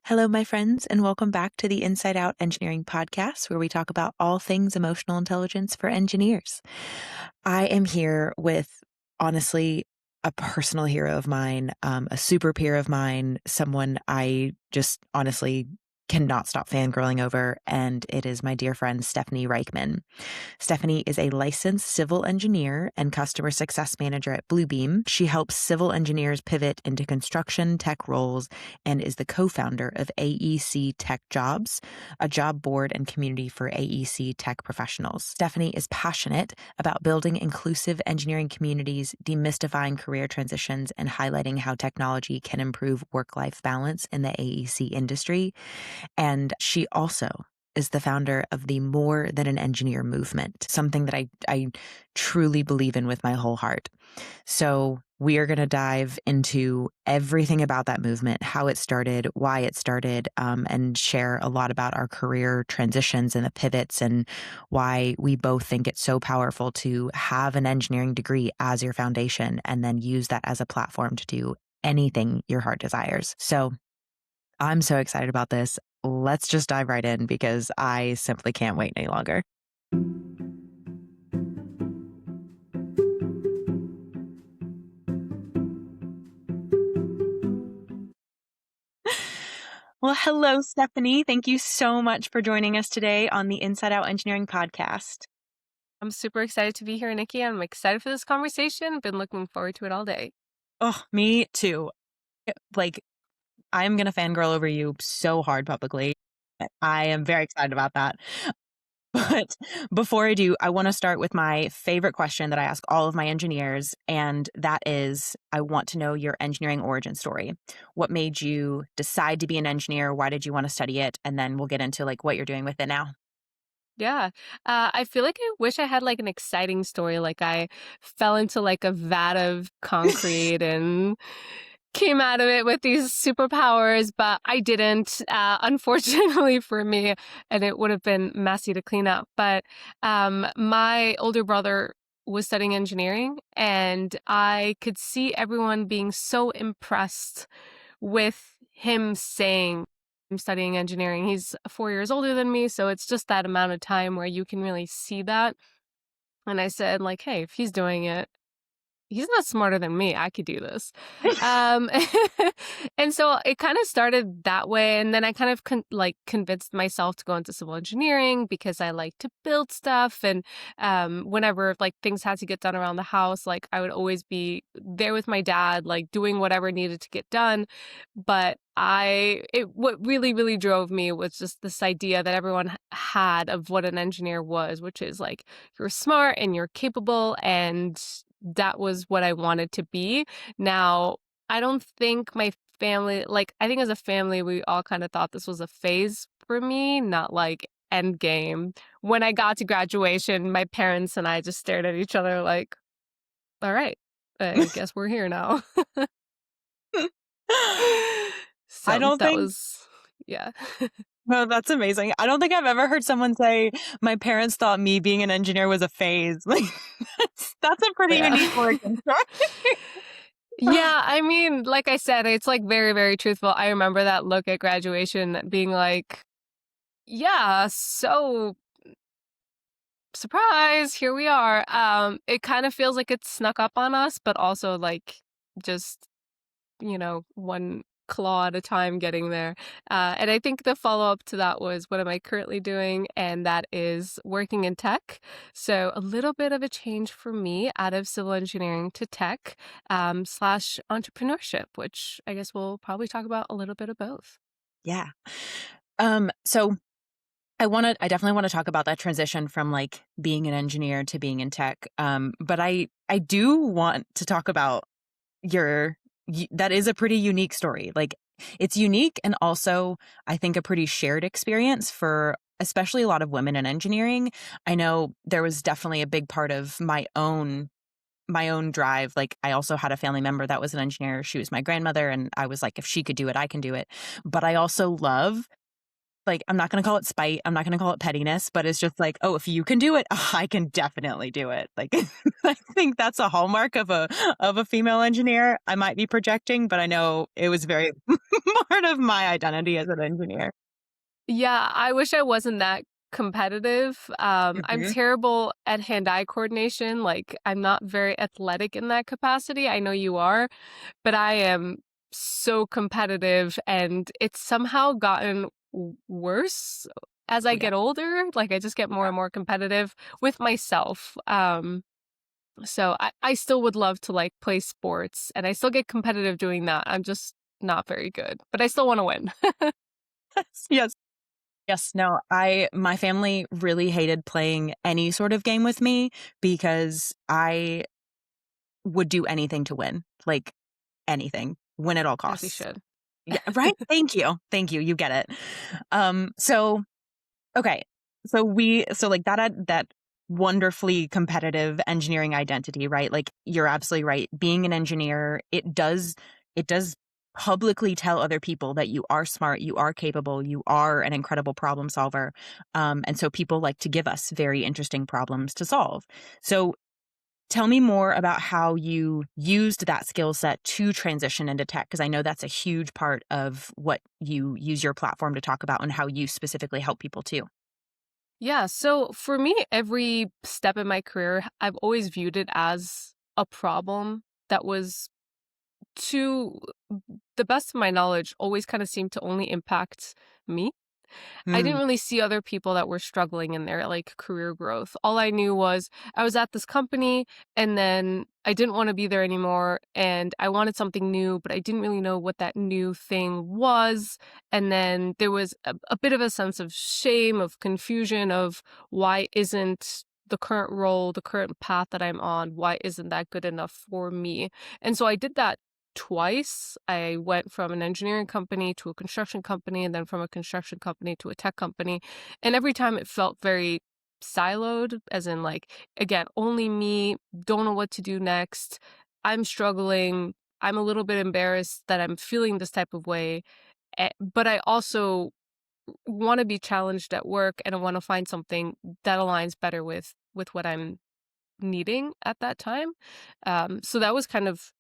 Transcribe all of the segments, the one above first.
Hello, my friends, and welcome back to the Inside Out Engineering Podcast, where we talk about all things emotional intelligence for engineers. I am here with, honestly, a personal hero of mine, a super peer of mine, someone I just honestly cannot stop fangirling over, and it is my dear friend, Stefanie Reichman. Stefanie is a licensed civil engineer and customer success manager at Bluebeam. She helps civil engineers pivot into construction tech roles and is the co-founder of AEC Tech Jobs, a job board and community for AEC tech professionals. Stefanie is passionate about building inclusive engineering communities, demystifying career transitions, and highlighting how technology can improve work-life balance in the AEC industry. And she also is the founder of the More Than an Engineer movement, something that I truly believe in with my whole heart. So we are going to dive into everything about that movement, how it started, why it started, and share a lot about our career transitions and the pivots and why we both think it's so powerful to have an engineering degree as your foundation and then use that as a platform to do anything your heart desires. So I'm so excited about this. Let's just dive right in because I simply can't wait any longer. Well, hello, Stefanie. Thank you so much for joining us today on the Inside Out Engineering Podcast. I'm super excited to be here, Nikki. I'm excited for this conversation. Been looking forward to it all day. Oh, me too. I'm going to fangirl over you so hard publicly. I am very excited about that. But before I do, I want to start with my favorite question that I ask all of my engineers, and that is, I want to know your engineering origin story. What made you decide to be an engineer? Why did you want to study it? And then we'll get into what you're doing with it now. Yeah. I feel like I wish I had an exciting story. Like I fell into a vat of concrete and came out of it with these superpowers, but I didn't, unfortunately for me, and it would have been messy to clean up. But my older brother was studying engineering, and I could see everyone being so impressed with him saying, I'm studying engineering. He's 4 years older than me, so it's just that amount of time where you can really see that. And I said, hey, if he's doing it, he's not smarter than me. I could do this. Um, and so it kind of started that way. And then I kind of convinced myself to go into civil engineering because I like to build stuff. And whenever things had to get done around the house, I would always be there with my dad, doing whatever needed to get done. But what really, really drove me was just this idea that everyone had of what an engineer was, which is you're smart and you're capable, and that was what I wanted to be. Now, I don't think my family, I think as a family, we all kind of thought this was a phase for me, not end game. When I got to graduation, my parents and I just stared at each other all right, I guess we're here now. So I don't that think. was, yeah. No, that's amazing. I don't think I've ever heard someone say my parents thought me being an engineer was a phase. That's a pretty Yeah. unique origin story. Yeah, I mean, like I said, it's very, very truthful. I remember that look at graduation being yeah, so surprise, here we are. It kind of feels like it snuck up on us, but also just, one claw at a time getting there. And I think the follow-up to that was, what am I currently doing? And that is working in tech. So a little bit of a change for me out of civil engineering to tech, / entrepreneurship, which I guess we'll probably talk about a little bit of both. Yeah. So I definitely want to talk about that transition from being an engineer to being in tech. But I do want to talk about that is a pretty unique story. It's unique and also I think a pretty shared experience for especially a lot of women in engineering. I know there was definitely a big part of my own drive. I also had a family member that was an engineer. She was my grandmother, and I was if she could do it, I can do it. But I also love like, I'm not going to call it spite. I'm not going to call it pettiness, but it's just like, oh, if you can do it, I can definitely do it. Like, I think that's a hallmark of a female engineer. I might be projecting, but I know it was very part of my identity as an engineer. Yeah, I wish I wasn't that competitive. I'm Mhm. terrible at hand-eye coordination. Like, I'm not very athletic in that capacity. I know you are, but I am so competitive, and it's somehow gotten worse as I Oh yeah, get older. Like, I just get more yeah. and more competitive with myself. So I still would love to like play sports, and I still get competitive doing that. I'm just not very good, but I still want to win. Yes. Yes, no, my family really hated playing any sort of game with me because I would do anything to win, like anything, win at all As we costs. should. Yeah, right? Thank you. Thank you. You get it. So okay. So like that wonderfully competitive engineering identity, right? Like you're absolutely right. Being an engineer, it does publicly tell other people that you are smart, you are capable, you are an incredible problem solver. And so people like to give us very interesting problems to solve. So tell me more about how you used that skill set to transition into tech, because I know that's a huge part of what you use your platform to talk about and how you specifically help people too. Yeah, so for me, every step in my career, I've always viewed it as a problem that was, to the best of my knowledge, always kind of seemed to only impact me. I didn't Mm, really see other people that were struggling in their like career growth. All I knew was I was at this company, and then I didn't want to be there anymore, and I wanted something new, but I didn't really know what that new thing was. And then there was a bit of a sense of shame, of confusion, of why isn't the current role, the current path that I'm on, why isn't that good enough for me? And so I did that twice. I went from an engineering company to a construction company, and then from a construction company to a tech company. And every time it felt very siloed, as in, like, again, only me, don't know what to do next. I'm struggling. I'm a little bit embarrassed that I'm feeling this type of way. But I also want to be challenged at work, and I want to find something that aligns better with what I'm needing at that time. So that was kind of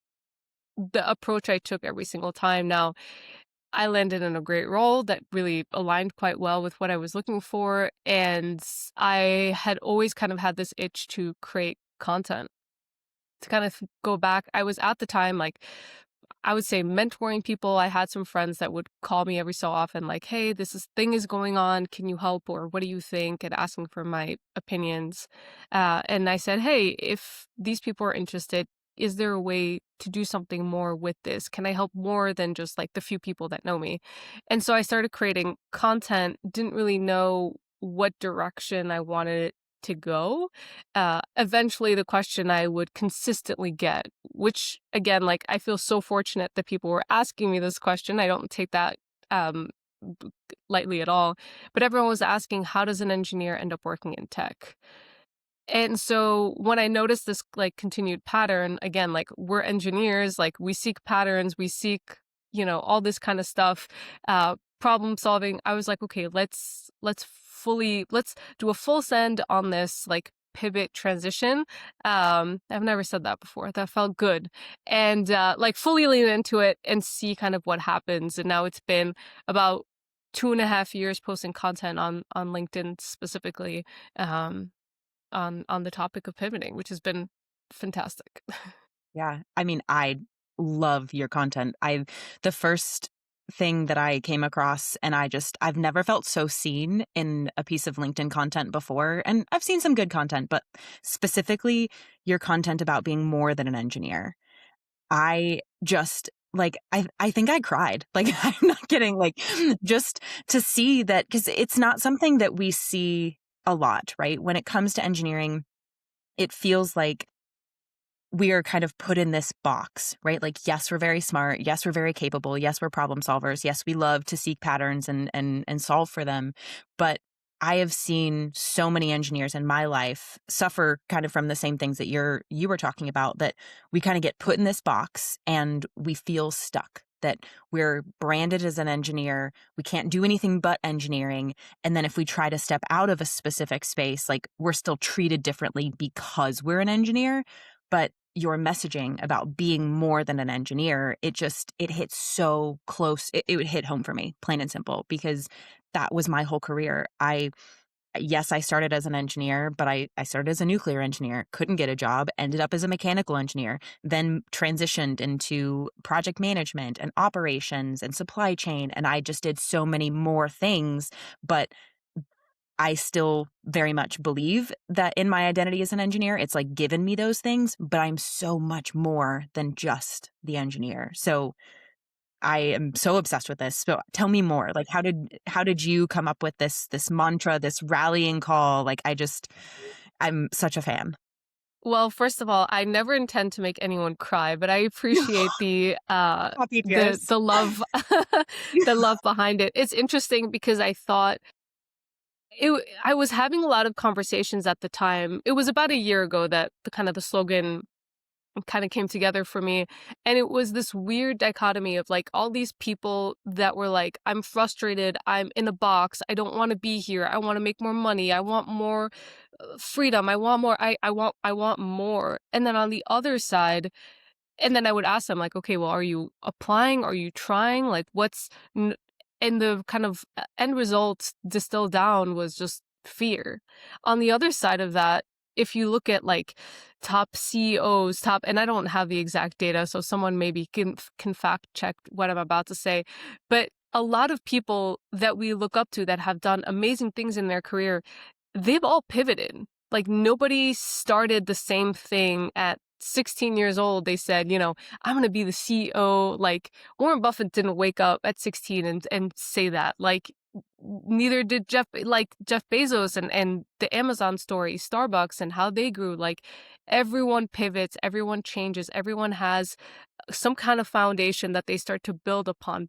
the approach I took every single time. Now, I landed in a great role that really aligned quite well with what I was looking for, and I had always kind of had this itch to create content. To kind of go back, I was at the time, like, I would say mentoring people. I had some friends that would call me every so often, like, hey, thing is going on. Can you help? Or what do you think? And asking for my opinions. And I said, hey, if these people are interested, is there a way to do something more with this? Can I help more than just like the few people that know me? And so I started creating content, didn't really know what direction I wanted it to go. Eventually, the question I would consistently get, which again, like, I feel so fortunate that people were asking me this question. I don't take that um, lightly at all. But everyone was asking, how does an engineer end up working in tech? And so when I noticed this like continued pattern, again, like, we're engineers, like, we seek patterns, we seek, all this kind of stuff, problem solving. I was like, okay, let's do a full send on this, like, pivot transition. I've never said that before. That felt good. And like, fully lean into it and see kind of what happens. And now it's been about 2.5 years posting content on LinkedIn specifically. On the topic of pivoting, which has been fantastic. yeah. I mean, I love your content. The first thing that I came across, and I've never felt so seen in a piece of LinkedIn content before. And I've seen some good content, but specifically your content about being more than an engineer. I just like I think I cried. Like I'm not kidding. Like just to see that, because it's not something that we see a lot, right? When it comes to engineering, it feels like we are kind of put in this box, right? Like, yes, we're very smart. Yes, we're very capable. Yes, we're problem solvers. Yes, we love to seek patterns and solve for them. But I have seen so many engineers in my life suffer kind of from the same things that you were talking about, that we kind of get put in this box and we feel stuck. that we're branded as an engineer. We can't do anything but engineering. And then if we try to step out of a specific space, like we're still treated differently because we're an engineer. But your messaging about being more than an engineer, it hits so close. It would hit home for me, plain and simple, because that was my whole career. Yes, I started as an engineer, but I started as a nuclear engineer, couldn't get a job, ended up as a mechanical engineer, then transitioned into project management and operations and supply chain. And I just did so many more things, but I still very much believe that in my identity as an engineer, it's like given me those things, but I'm so much more than just the engineer. So I am so obsessed with this. So tell me more. Like how did you come up with this mantra, this rallying call? I'm such a fan. Well, first of all, I never intend to make anyone cry, but I appreciate Happy tears. the love the love behind it. It's interesting because I was having a lot of conversations at the time. It was about a year ago that the slogan kind of came together for me. And it was this weird dichotomy of like all these people that were like, I'm frustrated, I'm in a box, I don't want to be here, I want to make more money, I want more freedom, I want more, I want more. And then on the other side, and then I would ask them like, okay, well, are you applying? Are you trying? Like and the kind of end result distilled down was just fear. On the other side of that, if you look at like top CEOs, and I don't have the exact data, so someone maybe can fact check what I'm about to say, but a lot of people that we look up to that have done amazing things in their career, they've all pivoted. Like nobody started the same thing at 16 years old. They said, I'm going to be the CEO. Like Warren Buffett didn't wake up at 16 and say that. Like neither did Jeff Bezos and the Amazon story, Starbucks and how they grew. Like everyone pivots, everyone changes, everyone has some kind of foundation that they start to build upon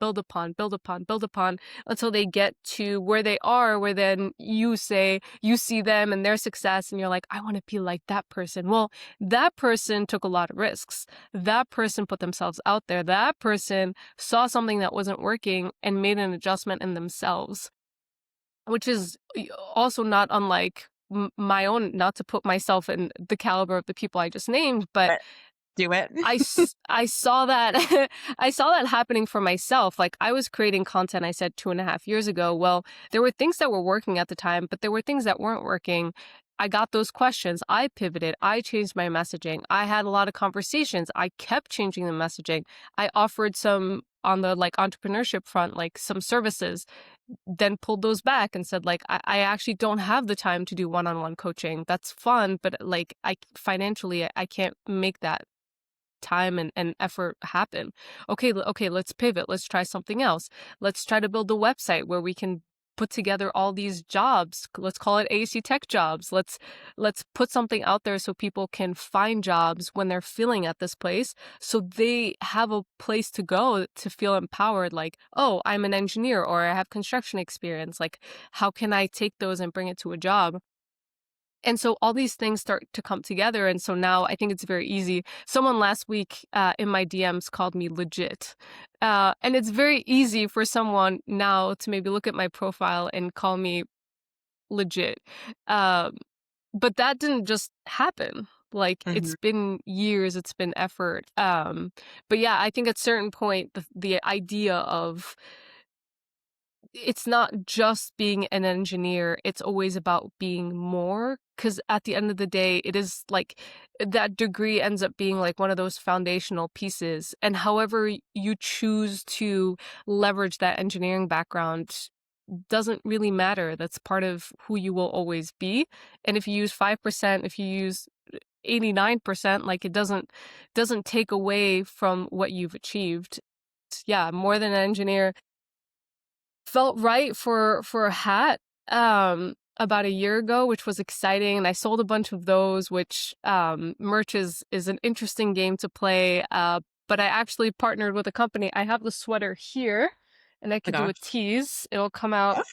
until they get to where they are, where then you see them and their success and you're like, I want to be like that person. Well, that person took a lot of risks. That person put themselves out there. That person saw something that wasn't working and made an adjustment in themselves, which is also not unlike my own, not to put myself in the caliber of the people I just named, but Do it. I saw that I saw that happening for myself. Like I was creating content, I said 2.5 years ago. Well, there were things that were working at the time, but there were things that weren't working. I got those questions. I pivoted. I changed my messaging. I had a lot of conversations. I kept changing the messaging. I offered some on the like entrepreneurship front, like some services, then pulled those back and said like, I actually don't have the time to do one-on-one coaching. That's fun, but like financially, I can't make that time and effort happen. Okay, let's pivot. Let's try something else. Let's try to build a website where we can put together all these jobs. Let's call it AC Tech jobs. Let's put something out there so people can find jobs when they're feeling at this place, so they have a place to go to feel empowered, like, oh, I'm an engineer or I have construction experience. Like, how can I take those and bring it to a job? And so all these things start to come together. And so now I think it's very easy. Someone last week in my DMs called me legit. And it's very easy for someone now to maybe look at my profile and call me legit. But that didn't just happen. Like it's been years, it's been effort. But yeah, I think at a certain point, the idea of it's not just being an engineer, it's always about being more. Because at the end of the day, it is like that degree ends up being like one of those foundational pieces. And however you choose to leverage that engineering background doesn't really matter. That's part of who you will always be. And if you use 5%, if you use 89%, like it doesn't take away from what you've achieved. Yeah, more than an engineer felt right for a hat about a year ago, which was exciting. And I sold a bunch of those, which merch is an interesting game to play. But I actually partnered with a company. I have the sweater here and I could do a tease. It'll come out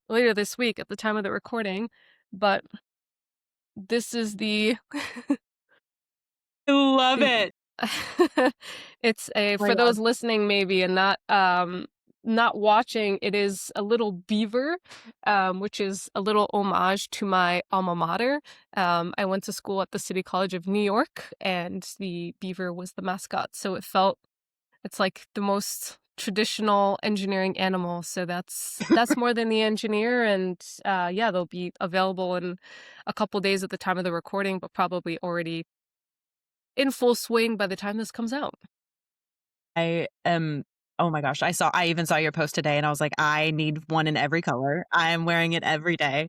later this week at the time of the recording. But this is the I love it. It's a Oh my for God. those listening maybe and not watching, it is a little beaver, which is a little homage to my alma mater. I went to school at the City College of New York, and the beaver was the mascot, so it's like the most traditional engineering animal, so that's more than the engineer, and yeah, they'll be available in a couple days at the time of the recording, but probably already in full swing by the time this comes out. I am oh my gosh, I even saw your post today and I was like, "I need one in every color. I am wearing it every day."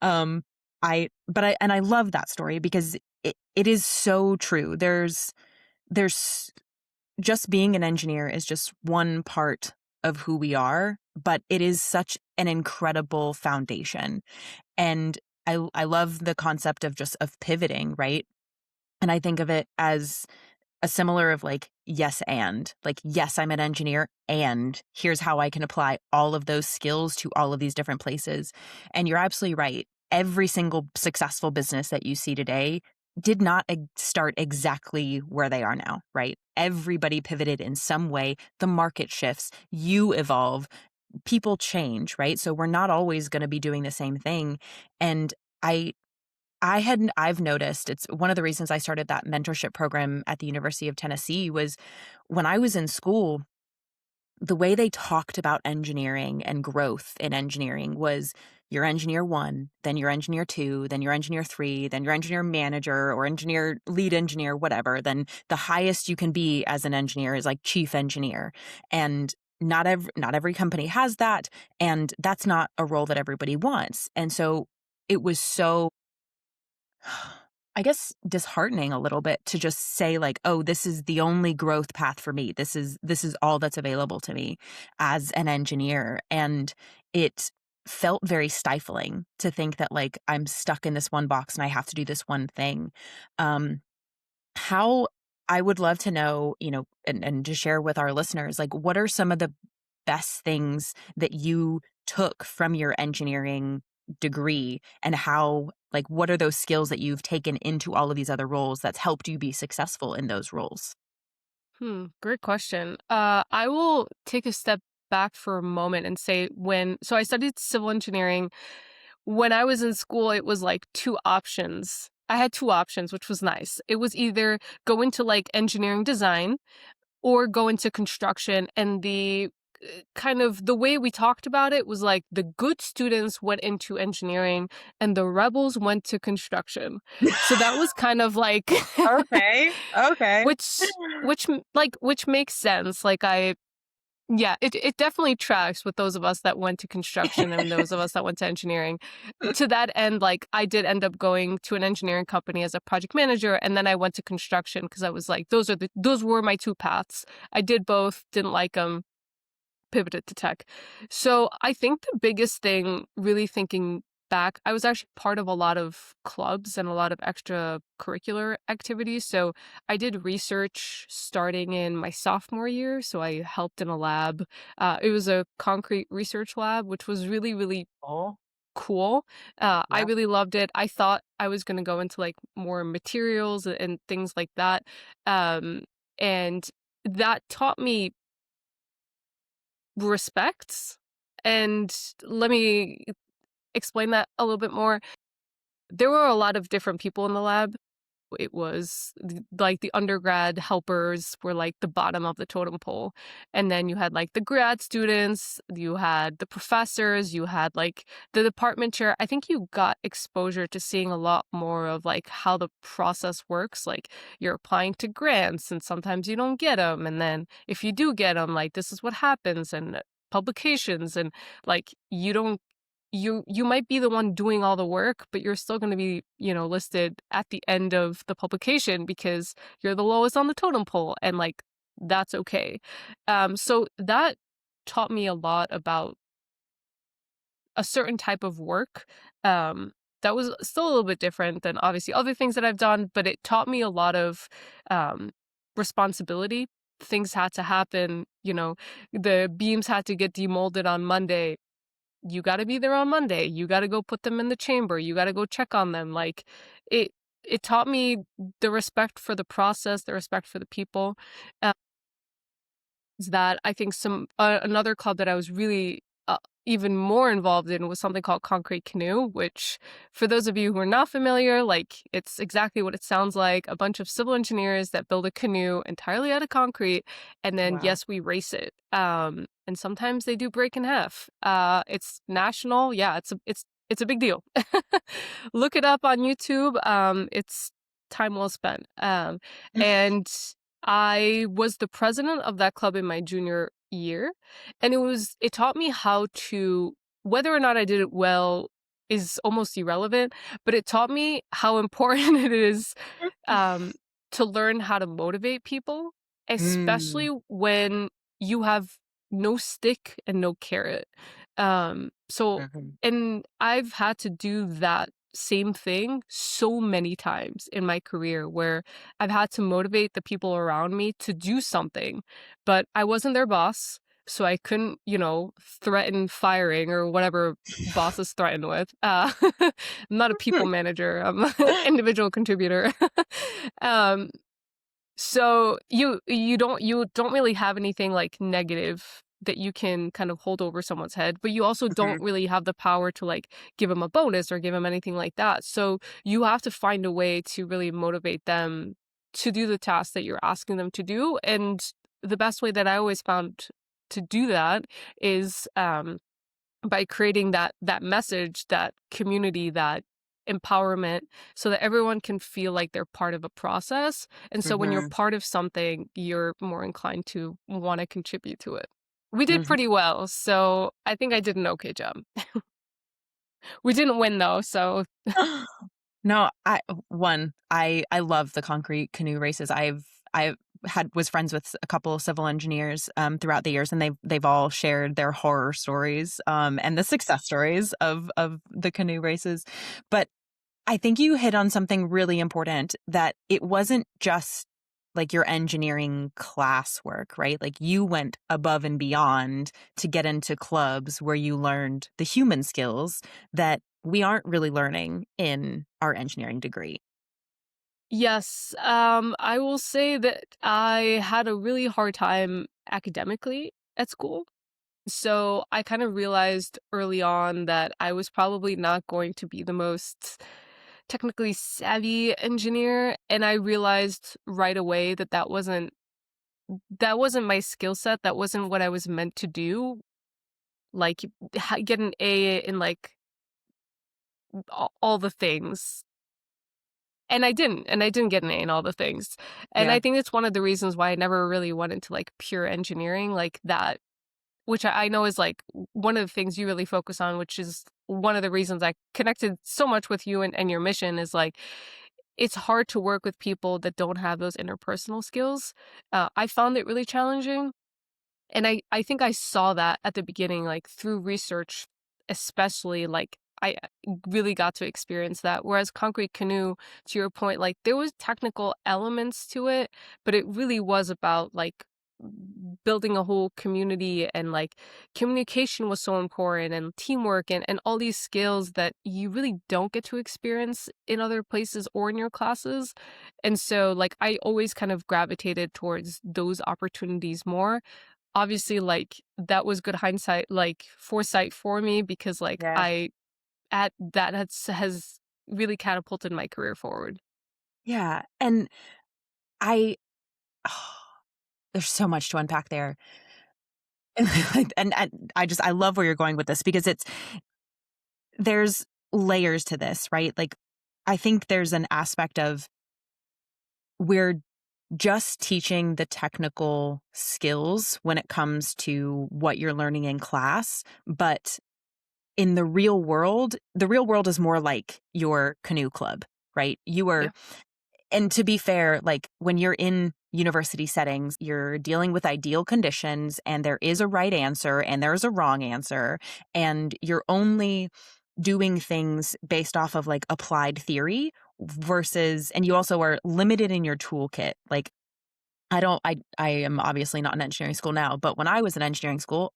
Um, I love that story because it is so true. There's just being an engineer is just one part of who we are, but it is such an incredible foundation. And I love the concept of just of pivoting, right? And I think of it as a similar of like, yes, and like, yes, I'm an engineer, and here's how I can apply all of those skills to all of these different places. And you're absolutely right. Every single successful business that you see today did not start exactly where they are now, right? Everybody pivoted in some way. The market shifts, you evolve, people change, right? So we're not always going to be doing the same thing. And I I've noticed it's one of the reasons I started that mentorship program at the University of Tennessee was when I was in school, the way they talked about engineering and growth in engineering was you're engineer 1, then you're engineer 2, then you're engineer 3, then you're engineer manager or engineer lead engineer, whatever. Then the highest you can be as an engineer is like chief engineer. And not every company has that, and that's not a role that everybody wants. And so it was so I guess disheartening a little bit to just say like, "Oh, this is the only growth path for me. This is all that's available to me as an engineer." And it felt very stifling to think that like I'm stuck in this one box and I have to do this one thing. Um, how I would love to know, and to share with our listeners, like what are some of the best things that you took from your engineering degree and how like what are those skills that you've taken into all of these other roles that's helped you be successful in those roles? Great question. I will take a step back for a moment and say so I studied civil engineering. When I was in school, it was like two options. I had two options, which was nice. It was either go into like engineering design or go into construction. And the kind of the way we talked about it was like the good students went into engineering and the rebels went to construction. So that was kind of like Okay. Okay. which makes sense. Like yeah, it definitely tracks with those of us that went to construction and those of us that went to engineering. To that end, like I did end up going to an engineering company as a project manager, and then I went to construction because I was like, those were my two paths. I did both, didn't like them, pivoted to tech. So I think the biggest thing, really thinking back, I was actually part of a lot of clubs and a lot of extracurricular activities. So I did research starting in my sophomore year. So I helped in a lab. It was a concrete research lab, which was really, really Oh, cool. I yeah. really loved it. I thought I was going to go into like more materials and things like that. And that taught me respects. And let me explain that a little bit more. There were a lot of different people in the lab. It was like the undergrad helpers were like the bottom of the totem pole. And then you had like the grad students, you had the professors, you had like the department chair. I think you got exposure to seeing a lot more of like how the process works. Like you're applying to grants and sometimes you don't get them. And then if you do get them, like this is what happens and publications and like you might be the one doing all the work, but you're still going to be, listed at the end of the publication because you're the lowest on the totem pole, and like that's okay. So that taught me a lot about a certain type of work. That was still a little bit different than obviously other things that I've done, but it taught me a lot of um, responsibility. Things had to happen, the beams had to get demolded on Monday. You got to be there on Monday. You got to go put them in the chamber. You got to go check on them. Like it. it taught me the respect for the process, the respect for the people. Is that I think another club that I was really even more involved in was something called Concrete Canoe, which, for those of you who are not familiar, like, it's exactly what it sounds like: a bunch of civil engineers that build a canoe entirely out of concrete, and then Wow. yes, we race it. And sometimes they do break in half. It's national. Yeah, it's a big deal. Look it up on YouTube. It's time well spent. And I was the president of that club in my junior year, and it taught me how to, whether or not I did it well is almost irrelevant, but it taught me how important it is um, to learn how to motivate people, especially Mm. when you have no stick and no carrot. So, Mhm. and I've had to do that same thing so many times in my career where I've had to motivate the people around me to do something, but I wasn't their boss. So I couldn't, threaten firing or whatever bosses threaten with. I'm not a people manager. I'm an individual contributor. um, so you don't really have anything like negative that you can kind of hold over someone's head, but you also don't Mhm. really have the power to like give them a bonus or give them anything like that. So you have to find a way to really motivate them to do the task that you're asking them to do. And the best way that I always found to do that is by creating that message, that community, that empowerment, so that everyone can feel like they're part of a process. And so when you're Mhm. part of something, you're more inclined to want to contribute to it. We did Mhm. pretty well, so I think I did an okay job. We didn't win though, so No, I love the concrete canoe races. I've was friends with a couple of civil engineers throughout the years, and they've all shared their horror stories and the success stories of the canoe races. But I think you hit on something really important, that it wasn't just like your engineering classwork, right? Like, you went above and beyond to get into clubs where you learned the human skills that we aren't really learning in our engineering degree. yes, I will say that I had a really hard time academically at school. So I kind of realized early on that I was probably not going to be the most technically savvy engineer, and I realized right away that that wasn't my skill set. That wasn't what I was meant to do. Like, get an A in like all the things. And I didn't get an A in all the things. And Yeah. I think it's one of the reasons why I never really went into like pure engineering like that, which I know is like one of the things you really focus on, which is one of the reasons I connected so much with you and your mission is like, it's hard to work with people that don't have those interpersonal skills. I found it really challenging. And I think I saw that at the beginning, like through research, especially like I really got to experience that. Whereas Concrete Canoe, to your point, like there was technical elements to it, but it really was about like building a whole community, and like communication was so important, and teamwork, and all these skills that you really don't get to experience in other places or in your classes. And so like I always kind of gravitated towards those opportunities more. Obviously, like, that was good hindsight, like, foresight for me because, like, Yeah. I at that has really catapulted my career forward. Yeah. And I, there's so much to unpack there. And I love where you're going with this, because there's layers to this, right? Like, I think there's an aspect of, we're just teaching the technical skills when it comes to what you're learning in class. But in the real world is more like your canoe club, right? Yeah. And to be fair, like, when you're in university settings, you're dealing with ideal conditions, and there is a right answer and there's a wrong answer. And you're only doing things based off of like applied theory and you also are limited in your toolkit. Like, I am obviously not in engineering school now, but when I was in engineering school,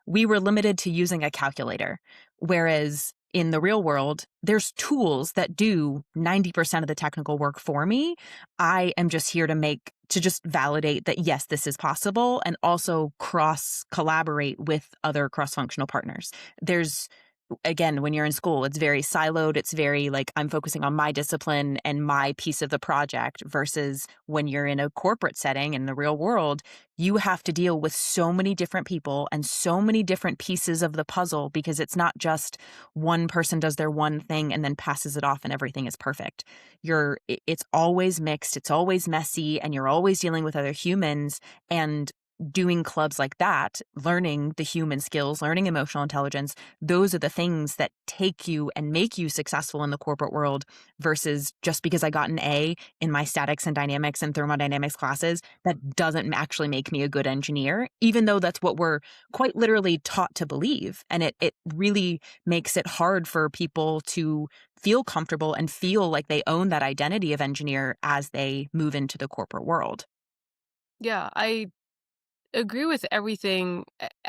we were limited to using a calculator. Whereas in the real world, there's tools that do 90% of the technical work for me. I am just here to just validate that, yes, this is possible, and also cross collaborate with other cross functional partners. There's again, when you're in school, it's very siloed. It's very like, I'm focusing on my discipline and my piece of the project, versus when you're in a corporate setting in the real world, you have to deal with so many different people and so many different pieces of the puzzle, because it's not just one person does their one thing and then passes it off and everything is perfect. It's always mixed. It's always messy, and you're always dealing with other humans. And doing clubs like that, learning the human skills, learning emotional intelligence, those are the things that take you and make you successful in the corporate world, versus just because I got an A in my statics and dynamics and thermodynamics classes, that doesn't actually make me a good engineer, even though that's what we're quite literally taught to believe. And it really makes it hard for people to feel comfortable and feel like they own that identity of engineer as they move into the corporate world. Yeah, I agree with everything,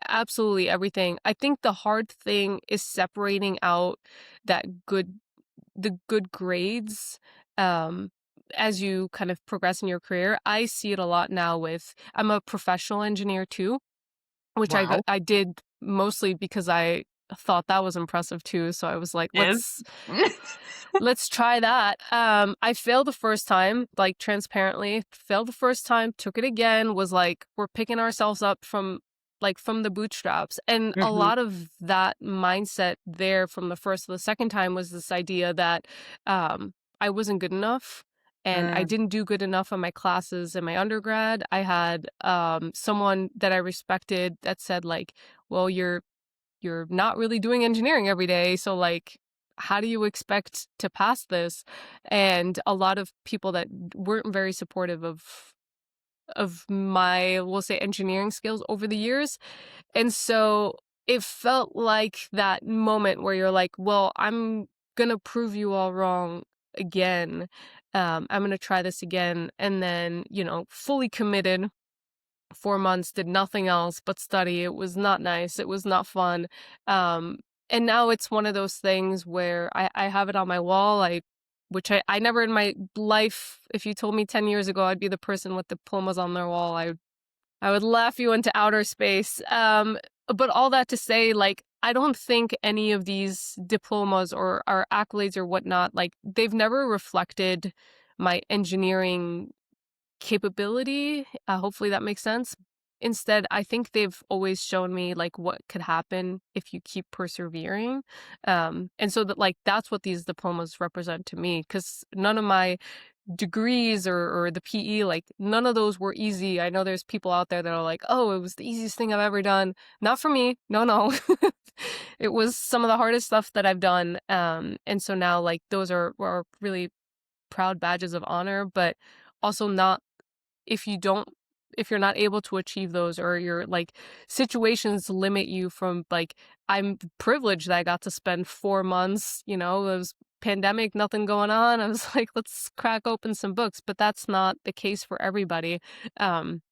absolutely everything. I think the hard thing is separating out that the good grades, um, as you kind of progress in your career. I see it a lot now with I'm a professional engineer too, which Wow. I did mostly because I thought that was impressive too, so I was like, Is. let's try that. I failed the first time, like transparently, failed the first time, took it again, was like, we're picking ourselves up from the bootstraps. And a Mhm. lot of that mindset there from the first to the second time was this idea that I wasn't good enough. And I Mm, didn't do good enough on my classes in my undergrad. I had someone that I respected that said, like, well, you're not really doing engineering every day, so like how do you expect to pass this? And a lot of people that weren't very supportive of my, we'll say, engineering skills over the years. And so it felt like that moment where you're like, well, I'm gonna prove you all wrong again. I'm gonna try this again, and then, fully committed. 4 months, did nothing else but study. It was not nice. It was not fun. Um, and now it's one of those things where I have it on my wall. Which I never in my life, if you told me 10 years ago I'd be the person with diplomas on their wall, I would laugh you into outer space. But all that to say, like, I don't think any of these diplomas or our accolades or whatnot, like, they've never reflected my engineering capability. Hopefully that makes sense. Instead, I think they've always shown me like what could happen if you keep persevering. And so that's what these diplomas represent to me, because none of my degrees or the PE, like none of those were easy. I know there's people out there that are like, oh, it was the easiest thing I've ever done. Not for me. No, no. It was some of the hardest stuff that I've done. And so now like those are really proud badges of honor, but also not if you don't if you're not able to achieve those, or your like situations limit you from like I'm privileged that I got to spend 4 months, it was pandemic, nothing going on. I was like, let's crack open some books, but that's not the case for everybody. Um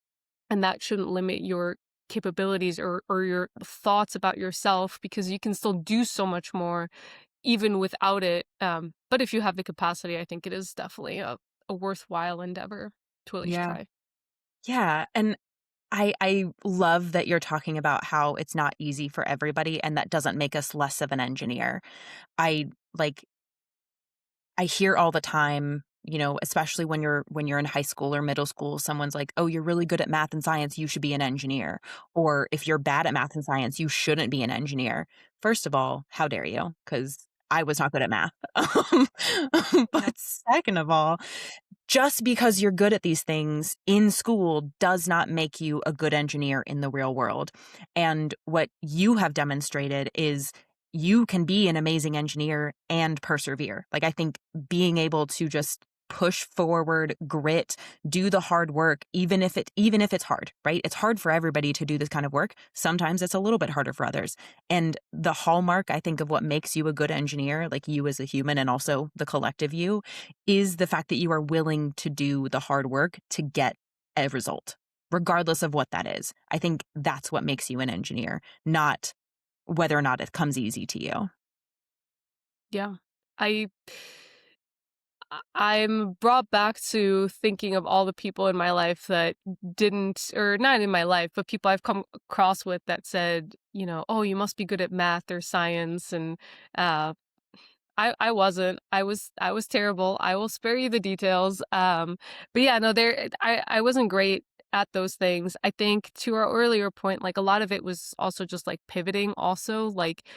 and that shouldn't limit your capabilities or your thoughts about yourself, because you can still do so much more even without it. But if you have the capacity, I think it is definitely a worthwhile endeavor to at least yeah. try. Yeah. And I love that you're talking about how it's not easy for everybody, and that doesn't make us less of an engineer. I like I hear all the time, especially when you're in high school or middle school, someone's like, "Oh, you're really good at math and science, you should be an engineer." Or if you're bad at math and science, you shouldn't be an engineer. First of all, how dare you? Because I was not good at math. Yeah. But second of all, just because you're good at these things in school does not make you a good engineer in the real world. And what you have demonstrated is you can be an amazing engineer and persevere. Like, I think being able to just push forward, grit, do the hard work, even if it's hard, right? It's hard for everybody to do this kind of work. Sometimes it's a little bit harder for others. And the hallmark, I think, of what makes you a good engineer, like you as a human and also the collective you, is the fact that you are willing to do the hard work to get a result, regardless of what that is. I think that's what makes you an engineer, not whether or not it comes easy to you. Yeah. I I'm brought back to thinking of all the people in my life that didn't, or not in my life, but people I've come across with that said, "Oh, you must be good at math or science," and uh, I wasn't. I was terrible. I will spare you the details. But yeah, no, I wasn't great at those things. I think to our earlier point, like a lot of it was also just like pivoting. Also, like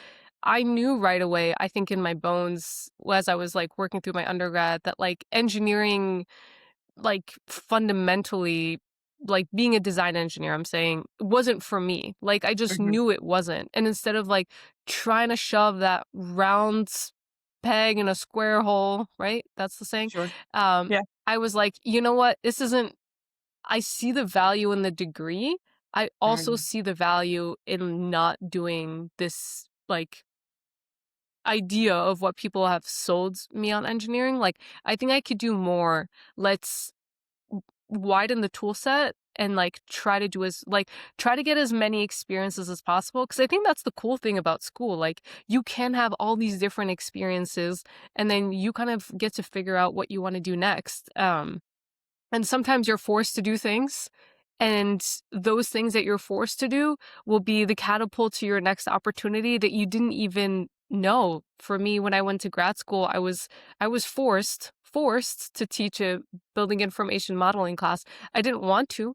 I knew right away. I think in my bones as I was like working through my undergrad that like engineering, like fundamentally. Like being a design engineer, I'm saying wasn't for me. Like I just Mhm. knew it wasn't. And instead of like trying to shove that round peg in a square hole, right? That's the saying. Sure. Um, Yeah. I was like, you know what? This isn't, I see the value in the degree. I also Mhm. see the value in not doing this, like, idea of what people have sold me on engineering. Like, I think I could do more. Let's widen the tool set and like try to get as many experiences as possible, because I think that's the cool thing about school. Like you can have all these different experiences and then you kind of get to figure out what you want to do next. And sometimes you're forced to do things, and those things that you're forced to do will be the catapult to your next opportunity that you didn't even know. For me, when I went to grad school, I was forced to teach a building information modeling class. I didn't want to.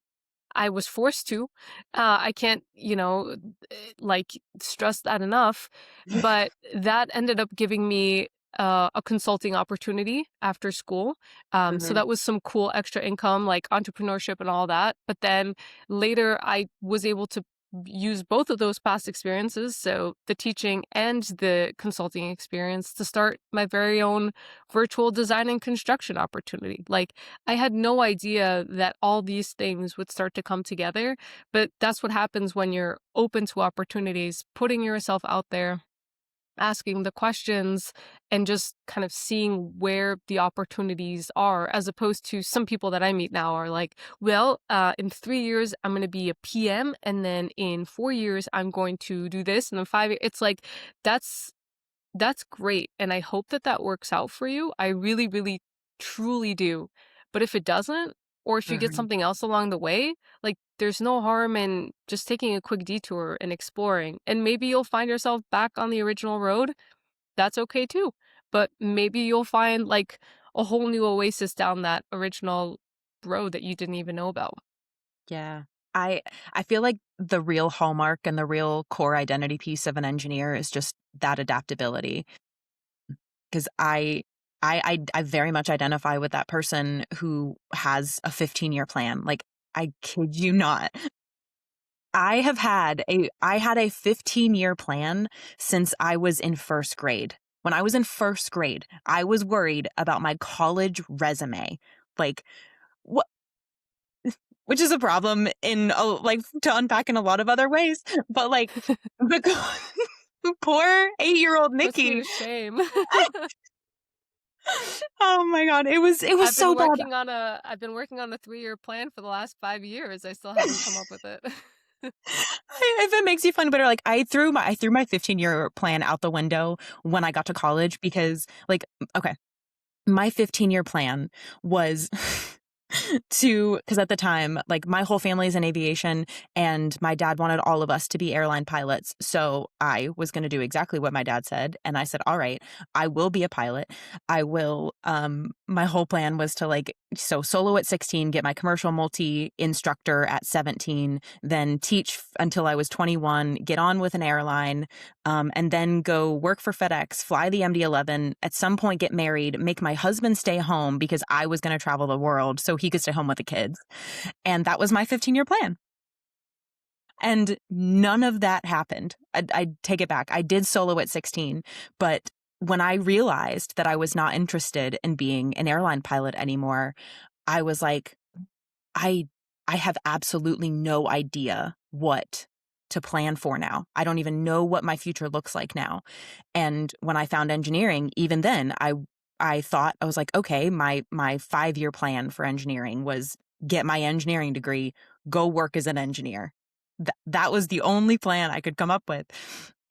I was forced to. I can't, like stress that enough. But that ended up giving me a consulting opportunity after school. So Mhm. that was some cool extra income, like entrepreneurship and all that. But then later, I was able to use both of those past experiences, so the teaching and the consulting experience, to start my very own virtual design and construction opportunity. Like I had no idea that all these things would start to come together, but that's what happens when you're open to opportunities, putting yourself out there, asking the questions, and just kind of seeing where the opportunities are, as opposed to some people that I meet now are like, well, in 3 years, I'm going to be a PM. And then in 4 years, I'm going to do this. And then 5 years, it's like, that's that's great, and I hope that that works out for you. I really, really, truly do. But if it doesn't, or if you get Mhm. something else along the way, like there's no harm in just taking a quick detour and exploring. And maybe you'll find yourself back on the original road. That's okay too. But maybe you'll find like a whole new oasis down that original road that you didn't even know about. Yeah. I I feel like the real hallmark and the real core identity piece of an engineer is just that adaptability. 'Cause I very much identify with that person who has a 15-year plan. Like, I kid you not. I had a 15-year plan since I was in 1st grade. When I was in 1st grade, I was worried about my college resume. Like, what which is a problem in like, to unpack in a lot of other ways, but, like, the poor 8-year-old Puts me Nikki. to shame. Oh my god, it was so bad. I've been working on a 3-year plan for the last 5 years. I still haven't come up with it. If it makes you feel better, like, I threw my 15-year plan out the window when I got to college because, like, okay, my 15-year plan was to, because at the time, like, my whole family's in aviation, and my dad wanted all of us to be airline pilots, so I was gonna do exactly what my dad said, and I said, "Alright, I will be a pilot. I will," my whole plan was to, like, solo at 16, get my commercial multi instructor at 17, then teach until I was 21, get on with an airline, and then go work for FedEx, fly the MD-11, at some point get married, make my husband stay home because I was gonna travel the world so he could stay home with the kids. And that was my 15-year plan. And none of that happened. I take it back. I did solo at 16, but when I realized that I was not interested in being an airline pilot anymore, I was like, I I have absolutely no idea what to plan for now. I don't even know what my future looks like now. And when I found engineering, even then, I thought I was like, okay, my 5-year plan for engineering was get my engineering degree, go work as an engineer. That was the only plan I could come up with.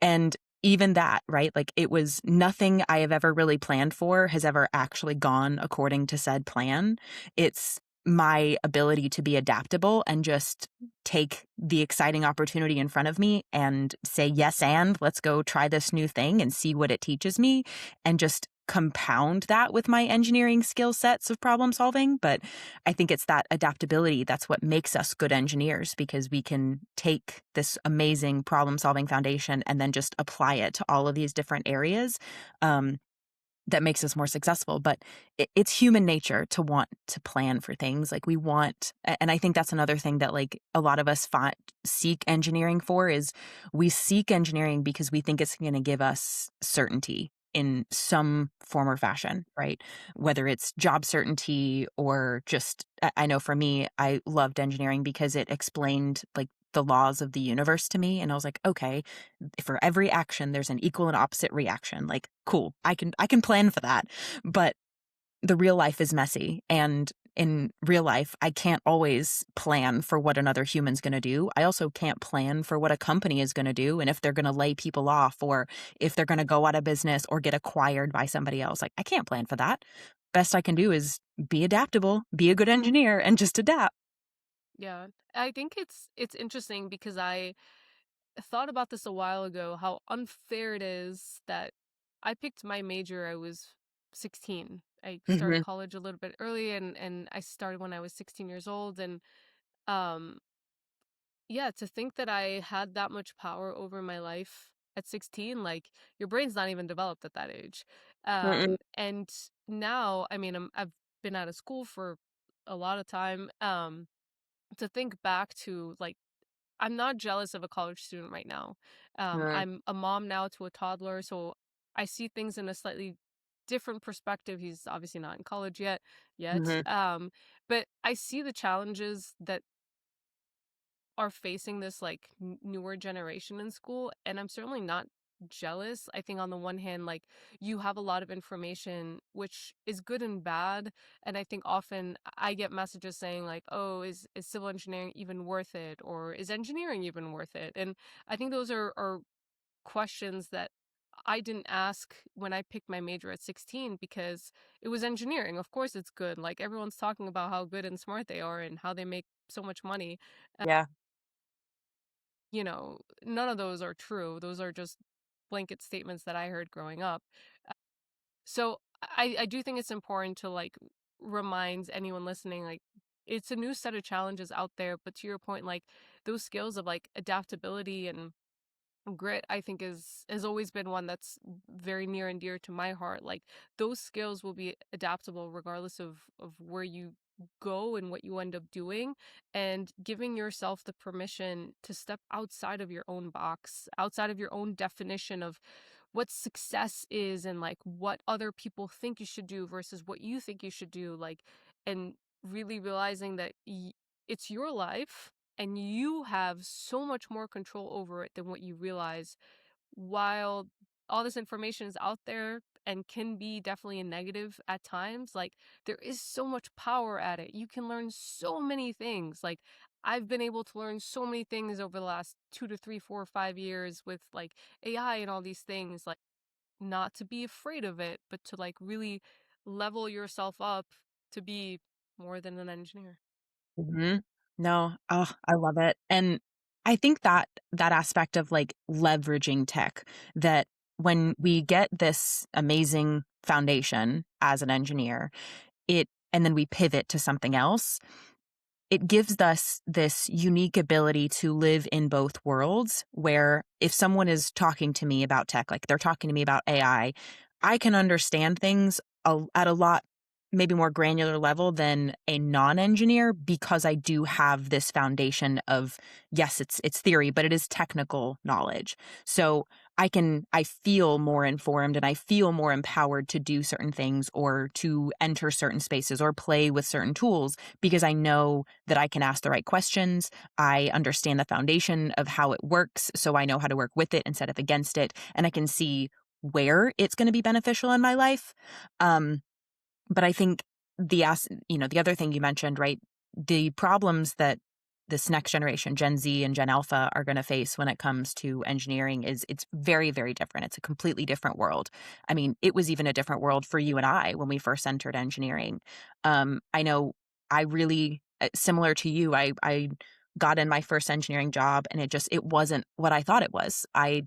And even that, right? Like it was nothing I have ever really planned for has ever actually gone according to said plan. It's my ability to be adaptable and just take the exciting opportunity in front of me and say, yes, and let's go try this new thing and see what it teaches me, and just compound that with my engineering skill sets of problem solving. But I think it's that adaptability that's what makes us good engineers, because we can take this amazing problem solving foundation and then just apply it to all of these different areas. That makes us more successful. But it's human nature to want to plan for things. Like we want, and I think that's another thing that like a lot of us seek engineering for, is we seek engineering because we think it's going to give us certainty in some form or fashion, right? Whether it's job certainty or just, I know for me, I loved engineering because it explained like the laws of the universe to me. And I was like, okay, for every action, there's an equal and opposite reaction. Like, cool, I can plan for that. But the real life is messy. And in real life, I can't always plan for what another human's going to do. I also can't plan for what a company is going to do and if they're going to lay people off or if they're going to go out of business or get acquired by somebody else. Like, I can't plan for that. Best I can do is be adaptable, be a good engineer, and just adapt. Yeah. I think it's interesting because I thought about this a while ago, how unfair it is that I picked my major. I was 16. I started Hmm. college a little bit early, and I started when I was 16 years old. And um yeah, to think that I had that much power over my life at 16, like your brain's not even developed at that age. Mm-mm. And now, I mean, I've been out of school for a lot of time. To think back to, like, I'm not jealous of a college student right now. I'm a mom now to a toddler, so I see things in a slightly different perspective. He's obviously not in college yet. Mm-hmm. But I see the challenges that are facing this like newer generation in school, and I'm certainly not jealous. I think on the one hand, like, you have a lot of information, which is good and bad. And I think often I get messages saying like, oh, is civil engineering even worth it, or is engineering even worth it? And I think those are questions that I didn't ask when I picked my major at 16, because it was engineering. Of course it's good, like everyone's talking about how good and smart they are and how they make so much money. Yeah. None of those are true. Those are just blanket statements that I heard growing up. So I do think it's important to like remind anyone listening, like, it's a new set of challenges out there. But to your point, like, those skills of like adaptability and grit, I think is has always been one that's very near and dear to my heart. Like, those skills will be adaptable regardless of where you go and what you end up doing, and giving yourself the permission to step outside of your own box, outside of your own definition of what success is, and like what other people think you should do versus what you think you should do, like, and really realizing that it's your life and you have so much more control over it than what you realize. While all this information is out there and can be definitely a negative at times, like, there is so much power at it. You can learn so many things. Like, I've been able to learn so many things over the last 2 to 3, 4, 5 years with like AI and all these things, like, not to be afraid of it, but to like really level yourself up to be more than an engineer. Mhm. No, oh, I love it, and I think that that aspect of, like, leveraging tech, that when we get this amazing foundation as an engineer, and then we pivot to something else, it gives us this unique ability to live in both worlds, where if someone is talking to me about tech, like they're talking to me about I can understand things at a lot, maybe more granular level than a non-engineer, because I do have this foundation of, yes, it's theory, but it is technical knowledge. So I feel more informed and I feel more empowered to do certain things or to enter certain spaces or play with certain tools, because I know that I can ask the right questions. I understand the foundation of how it works, so I know how to work with it instead of against it, and I can see where it's going to be beneficial in my life. Um, but I think the other thing you mentioned, right? The problems that this next generation, Gen Z and Gen Alpha, are going to face when it comes to engineering is it's very, very different. It's a completely different world. I mean, it was even a different world for you and I when we first entered engineering. I know I really, similar to you, I got in my first engineering job and it wasn't what I thought it was. I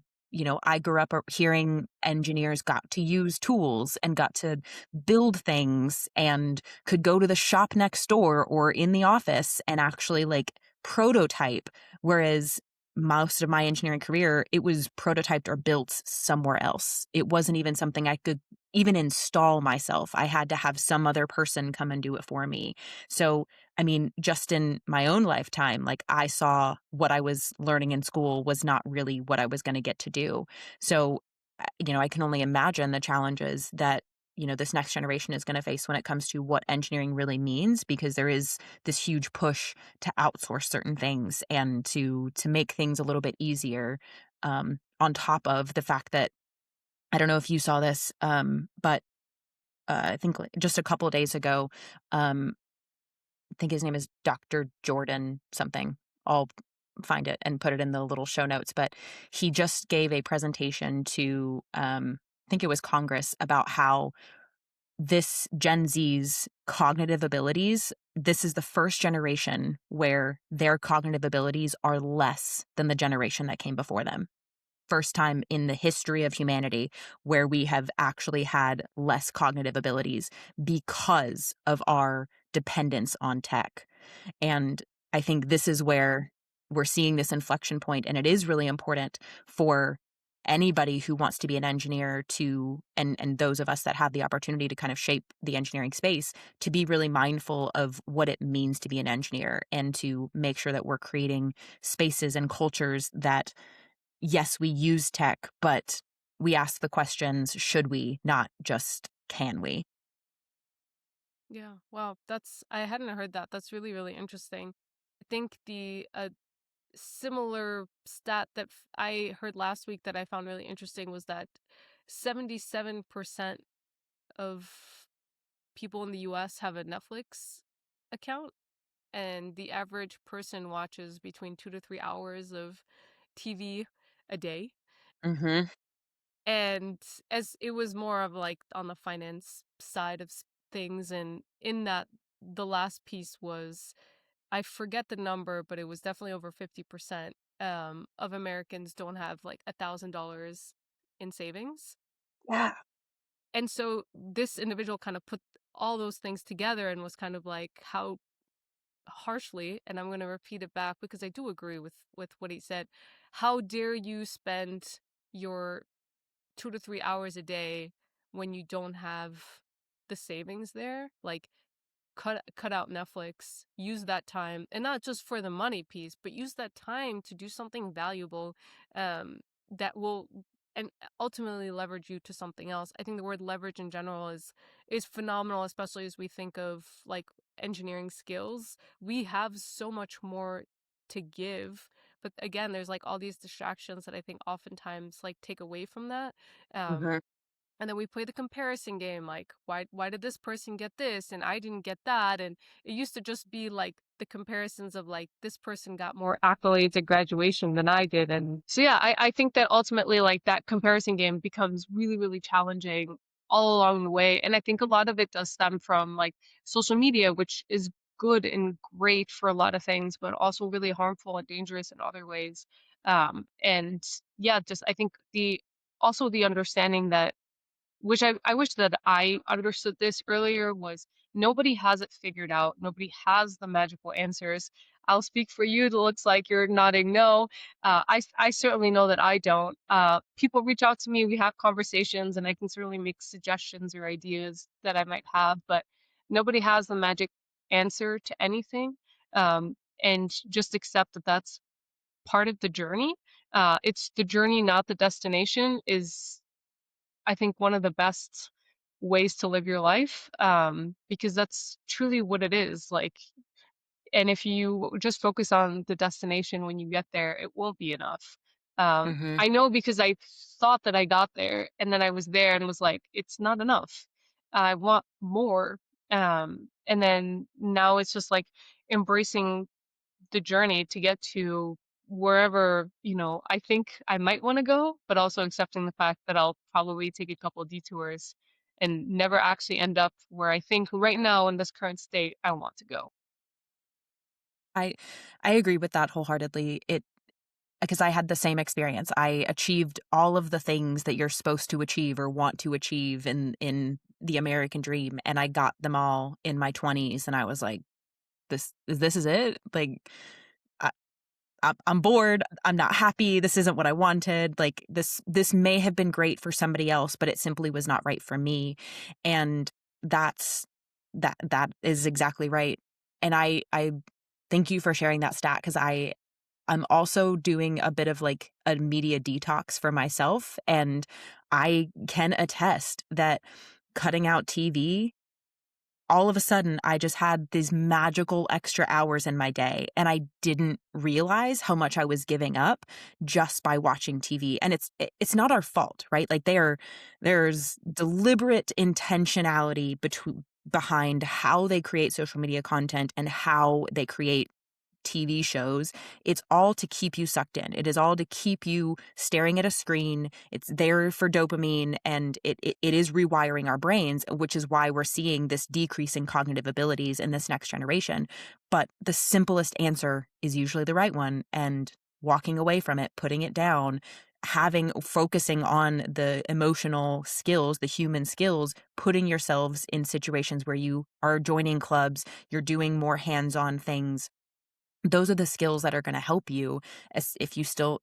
grew up hearing engineers got to use tools and got to build things and could go to the shop next door or in the office and actually like prototype. Whereas most of my engineering career, it was prototyped or built somewhere else. It wasn't even something I could even install myself. I had to have some other person come and do it for me. So, I mean, just in my own lifetime, like I saw what I was learning in school was not really what I was going to get to do. So, I can only imagine the challenges that this next generation is going to face when it comes to what engineering really means, because there is this huge push to outsource certain things and to make things a little bit easier, on top of the fact that I don't know if you saw this, but I think just a couple of days ago, um, I think his name is Dr. Jordan something. I'll find it and put it in the little show notes, but he just gave a presentation to, I think it was Congress, about how this Gen Z's cognitive abilities, this is the first generation where their cognitive abilities are less than the generation that came before them. First time in the history of humanity where we have actually had less cognitive abilities because of our dependence on tech. And I think this is where we're seeing this inflection point, and it is really important for anybody who wants to be an engineer to and those of us that have the opportunity to kind of shape the engineering space to be really mindful of what it means to be an engineer and to make sure that we're creating spaces and cultures that, yes, we use tech, but we ask the questions, should we, not just can we? Yeah. Wow. I hadn't heard that. That's really, really interesting. I think the similar stat that I heard last week that I found really interesting was that 77% of people in the US have a Netflix account, and the average person watches between 2 to 3 hours of TV a day. Mhm. And as it was more of like on the finance side of things, and in that, the last piece was, I forget the number, but it was definitely over 50% of Americans don't have like $1,000 in savings. Yeah. And so this individual kind of put all those things together and was kind of like, how harshly, and I'm going to repeat it back because I do agree with what he said. How dare you spend your 2 to 3 hours a day when you don't have the savings there? Like, cut out Netflix, use that time, and not just for the money piece, but use that time to do something valuable, that will and ultimately leverage you to something else. I think the word leverage in general is phenomenal, especially as we think of like engineering skills. We have so much more to give, but again, there's like all these distractions that I think oftentimes like take away from that. Um, Mhm. and then we play the comparison game, like why did this person get this and I didn't get that? And it used to just be like the comparisons of like this person got more accolades at graduation than I did. And so yeah, I think that ultimately like that comparison game becomes really, really challenging all along the way. And I think a lot of it does stem from like social media, which is good and great for a lot of things, but also really harmful and dangerous in other ways. And yeah, just I think the understanding that, which I wish that I understood this earlier, was nobody has it figured out. Nobody has the magical answers. I'll speak for you. It looks like you're nodding no. I certainly know that I don't. People reach out to me, we have conversations, and I can certainly make suggestions or ideas that I might have, but nobody has the magic answer to anything. And just accept that that's part of the journey. It's the journey, not the destination, is I think one of the best ways to live your life, because that's truly what it is. Like, and if you just focus on the destination when you get there, it will be enough. Mhm. I know because I thought that I got there and then I was there and was like, it's not enough. I want more. And then now it's just like embracing the journey to get to wherever, I think I might want to go, but also accepting the fact that I'll probably take a couple detours and never actually end up where I think right now in this current state I want to go. I I agree with that wholeheartedly. It because I had the same experience. I achieved all of the things that you're supposed to achieve or want to achieve in the American dream, and I got them all in my 20s, and I was like, this is it? Like, I I'm bored, I'm not happy, this isn't what I wanted, like, this may have been great for somebody else, but it simply was not right for me, and that's that is exactly right, and I thank you for sharing that stat because I'm also doing a bit of like a media detox for myself. And I can attest that cutting out TV, all of a sudden, I just had these magical extra hours in my day. And I didn't realize how much I was giving up just by watching TV. And it's not our fault, right? Like there's deliberate intentionality behind how they create social media content and how they create TV shows. It's all to keep you sucked in. It is all to keep you staring at a screen. It's there for dopamine and it is rewiring our brains, which is why we're seeing this decrease in cognitive abilities in this next generation. But the simplest answer is usually the right one. And walking away from it, putting it down, focusing on the emotional skills, the human skills, putting yourselves in situations where you are joining clubs, you're doing more hands-on things, those are the skills that are going to help you as if you still,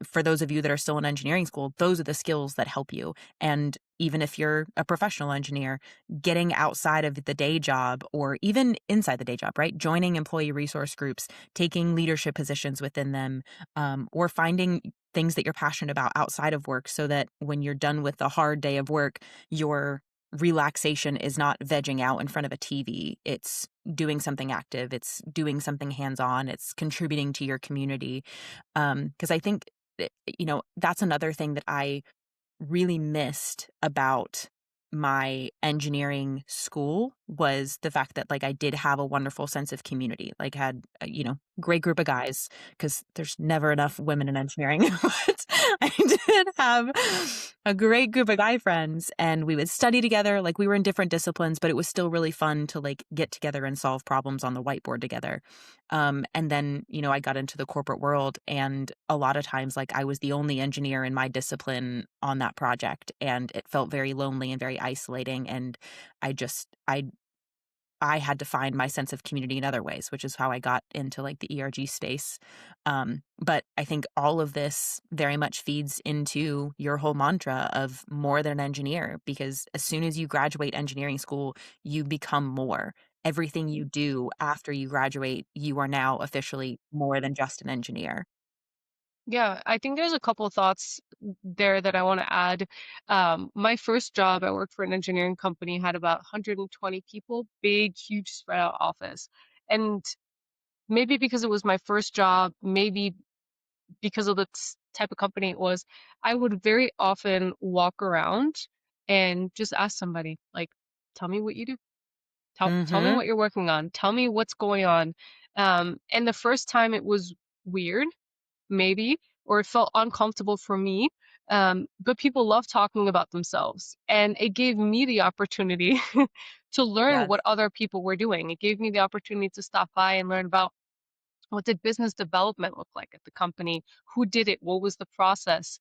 for those of you that are still in engineering school, those are the skills that help you. And even if you're a professional engineer, getting outside of the day job or even inside the day job, right? Joining employee resource groups, taking leadership positions within them, or finding things that you're passionate about outside of work so that when you're done with the hard day of work, your relaxation is not vegging out in front of a TV. It's doing something active, it's doing something hands-on, it's contributing to your community. Because I think, that's another thing that I really missed about my engineering school was the fact that like I did have a wonderful sense of community. Like had great group of guys because there's never enough women in engineering. But I did have a great group of guy friends and we would study together. Like we were in different disciplines, but it was still really fun to like get together and solve problems on the whiteboard together. And then, I got into the corporate world and a lot of times like I was the only engineer in my discipline on that project and it felt very lonely and very isolating. And I just, I had to find my sense of community in other ways, which is how I got into like the ERG space. But I think all of this very much feeds into your whole mantra of more than an engineer, because as soon as you graduate engineering school, you become more. Everything you do after you graduate, you are now officially more than just an engineer. Yeah, I think there's a couple of thoughts there that I want to add. My first job, I worked for an engineering company, had about 120 people, big, huge spread out office. And maybe because it was my first job, maybe because of the type of company it was, I would very often walk around and just ask somebody, like, tell me what you do. Tell me Mhm. what you're working on. Tell me what's going on. And the first time it was weird maybe, or it felt uncomfortable for me. But people love talking about themselves. And it gave me the opportunity to learn Yes. what other people were doing. It gave me the opportunity to stop by and learn about what did business development look like at the company? Who did it? What was the process?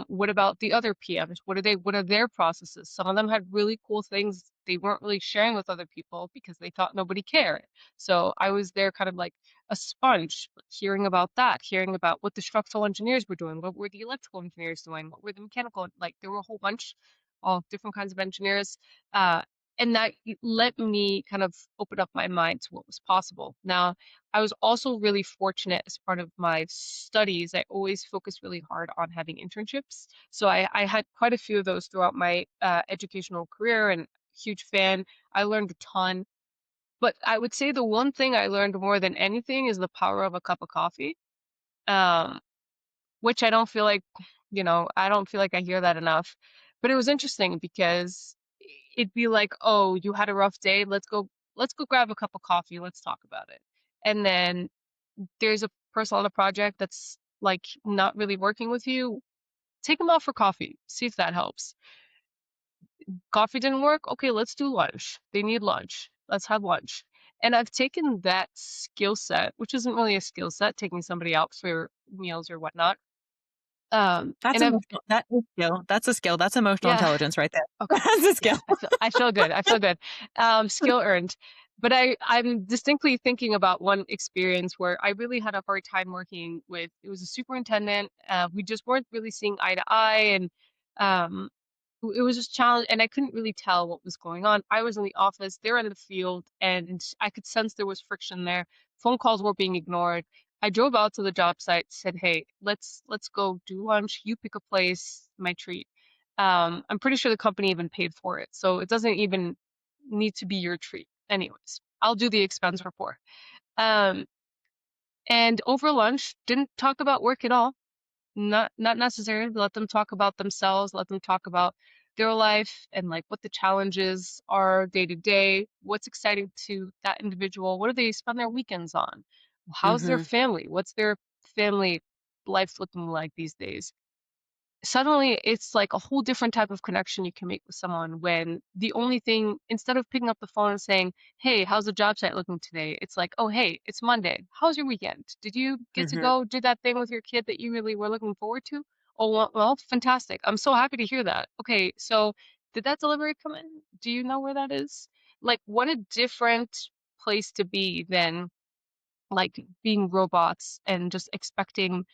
What about the other PMs? What are their processes? Some of them had really cool things they weren't really sharing with other people because they thought nobody cared. So I was there kind of like a sponge, hearing about that, hearing about what the structural engineers were doing, what were the electrical engineers doing, what were the mechanical, like there were a whole bunch of different kinds of engineers. Uh, and that let me kind of open up my mind to what was possible. Now, I was also really fortunate as part of my studies. I always focused really hard on having internships. So I had quite a few of those throughout my educational career and huge fan. I learned a ton. But I would say the one thing I learned more than anything is the power of a cup of coffee, um, which I don't feel like, I don't feel like I hear that enough. But it was interesting because it'd be like, oh, you had a rough day. Let's go grab a cup of coffee. Let's talk about it. And then there's a person on a project that's like not really working with you, take them out for coffee, see if that helps. Coffee didn't work? Okay, let's do lunch. They need lunch. Let's have lunch. And I've taken that skill set, which isn't really a skill set, taking somebody out for meals or whatnot. That's And I've emotional. That is skill. That's a skill. That's emotional yeah, intelligence right there. okay. That's a Yeah, skill. I feel good. I feel good. Skill earned. But I'm distinctly thinking about one experience where I really had a hard time working with, it was a superintendent. We just weren't really seeing eye to eye, and um it was just challenge, and I couldn't really tell what was going on. I was in the office, they're in the field, and I could sense there was friction there. Phone calls were being ignored. I drove out to the job site, said, "Hey, let's go do lunch. You pick a place, my treat." I'm pretty sure the company even paid for it, so it doesn't even need to be your treat. Anyways, I'll do the expense report. Um, and over lunch, didn't talk about work at all. Not necessarily. Let them talk about themselves, let them talk about their life and like what the challenges are day to day, what's exciting to that individual, what do they spend their weekends on? How's their Mhm. family? What's their family life looking like these days? Suddenly it's like a whole different type of connection you can make with someone when the only thing, instead of picking up the phone and saying, "Hey, how's the job site looking today?" It's like, "Oh, hey, it's Monday. How's your weekend? Did you get to Mhm. go do that thing with your kid that you really were looking forward to?" "Oh, well, fantastic. I'm so happy to hear that. Okay, so did that delivery come in? Do you know where that is?" Like, what a different place to be than like being robots and just expecting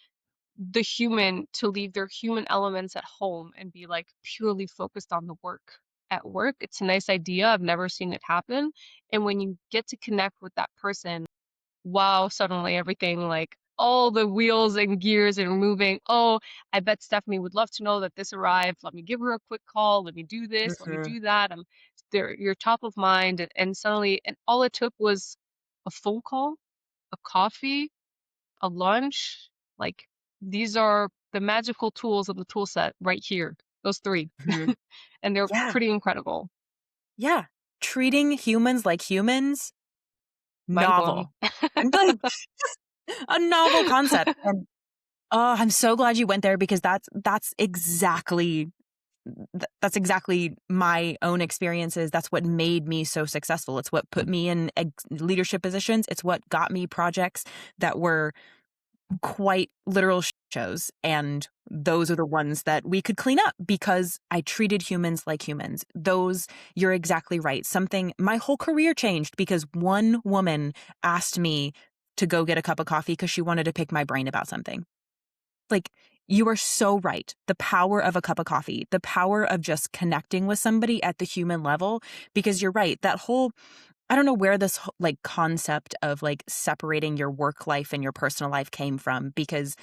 the human to leave their human elements at home and be like purely focused on the work at work. It's a nice idea. I've never seen it happen. And when you get to connect with that person, wow, suddenly everything like all the wheels and gears are moving. Oh, I bet Stephanie would love to know that this arrived. Let me give her a quick call. Let me do this. Let me Mhm. do that. I'm there. You're top of mind. And suddenly, and all it took was a phone call, a coffee, a lunch. Like these are the magical tools of the tool set right here. Those three. Mhm. And they're Yeah. pretty incredible. Yeah. Treating humans like humans, Mind blowing. novel. And like a novel concept. And oh, I'm so glad you went there because that's exactly that's exactly my own experiences. That's what made me so successful. It's what put me in leadership positions. It's what got me projects that were quite literal shows. And those are the ones that we could clean up because I treated humans like humans. Those, you're exactly right. Something, my whole career changed because one woman asked me to go get a cup of coffee because she wanted to pick my brain about something. Like, you are so right. The power of a cup of coffee, the power of just connecting with somebody at the human level, because you're right. That whole, I don't know where this like concept of like separating your work life and your personal life came from because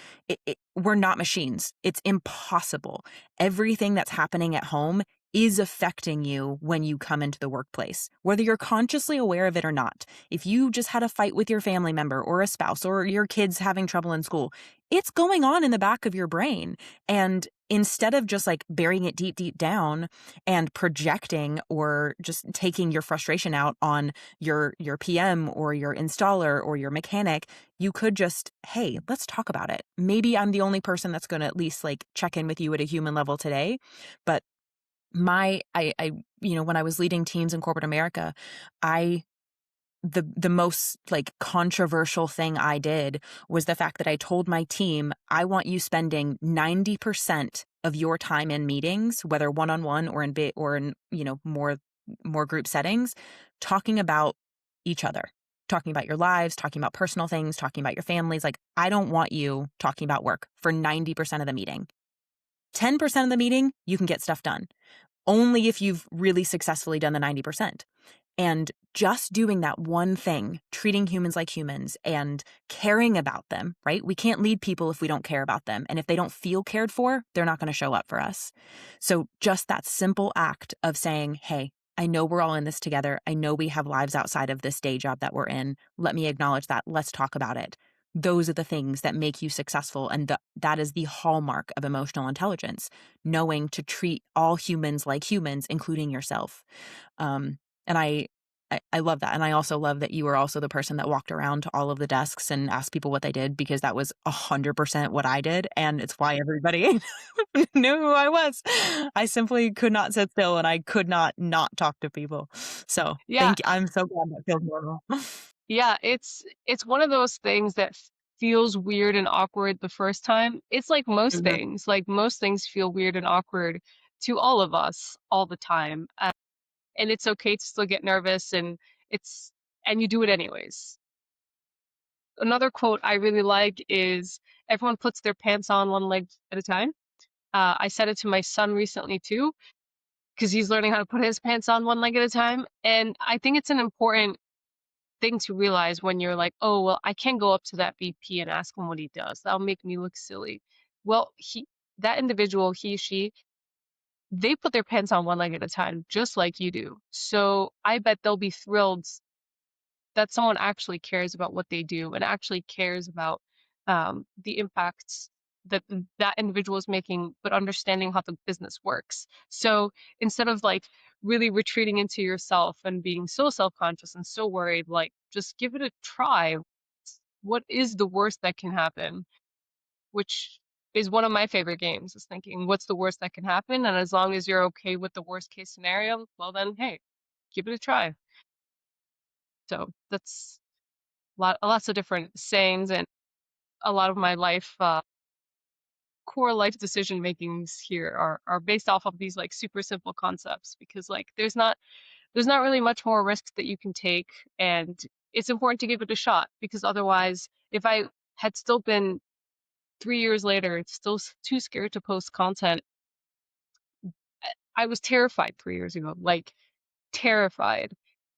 we're not machines. It's impossible. Everything that's happening at home is affecting you when you come into the workplace, whether you're consciously aware of it or not. If you just had a fight with your family member or a spouse or your kids having trouble in school, it's going on in the back of your brain. And instead of just like burying it deep, deep down and projecting or just taking your frustration out on your PM or your installer or your mechanic, you could just, hey, let's talk about it. Maybe I'm the only person that's going to at least like check in with you at a human level today, but I when I was leading teams in corporate America, I the most like controversial thing I did was the fact that I told my team, I want you spending 90% of your time in meetings, whether one-on-one or in or in, more group settings, talking about each other, talking about your lives, talking about personal things, talking about your families. Like, I don't want you talking about work for 90% of the meeting. 10% of the meeting, you can get stuff done only if you've really successfully done the 90%. And just doing that one thing, treating humans like humans and caring about them, right? We can't lead people if we don't care about them. And if they don't feel cared for, they're not going to show up for us. So just that simple act of saying, hey, I know we're all in this together. I know we have lives outside of this day job that we're in. Let me acknowledge that. Let's talk about it. Those are the things that make you successful. And that is the hallmark of emotional intelligence, knowing to treat all humans like humans, including yourself. And I love that, and I also love that you were also the person that walked around to all of the desks and asked people what they did because that was 100% what I did, and it's why everybody knew who I was. I simply could not sit still, and I could not talk to people. So, Yeah, thank you. I'm so glad that feels normal. yeah, it's one of those things that feels weird and awkward the first time. It's Mhm. like most things feel weird and awkward to all of us all the time. And it's okay to still get nervous it's and you do it anyways. Another quote I really like is everyone puts their pants on one leg at a time. I said it to my son recently too, because he's learning how to put his pants on one leg at a time. And I think it's an important thing to realize when you're like, oh, well, I can't go up to that VP and ask him what he does. That'll make me look silly. Well, that individual, she, they put their pants on one leg at a time, just like you do. So I bet they'll be thrilled that someone actually cares about what they do and actually cares about the impacts that that individual is making, but understanding how the business works. So instead of like really retreating into yourself and being so self-conscious and so worried, like just give it a try. What is the worst that can happen? Which is one of my favorite games, is thinking what's the worst that can happen? And as long as you're okay with the worst case scenario, well then, hey, give it a try. So that's lots of different sayings and a lot of my core life decision makings here are based off of these like super simple concepts because like there's not really much more risk that you can take, and it's important to give it a shot because otherwise if I had still been 3 years later still too scared to post content. I was terrified 3 years ago, like terrified.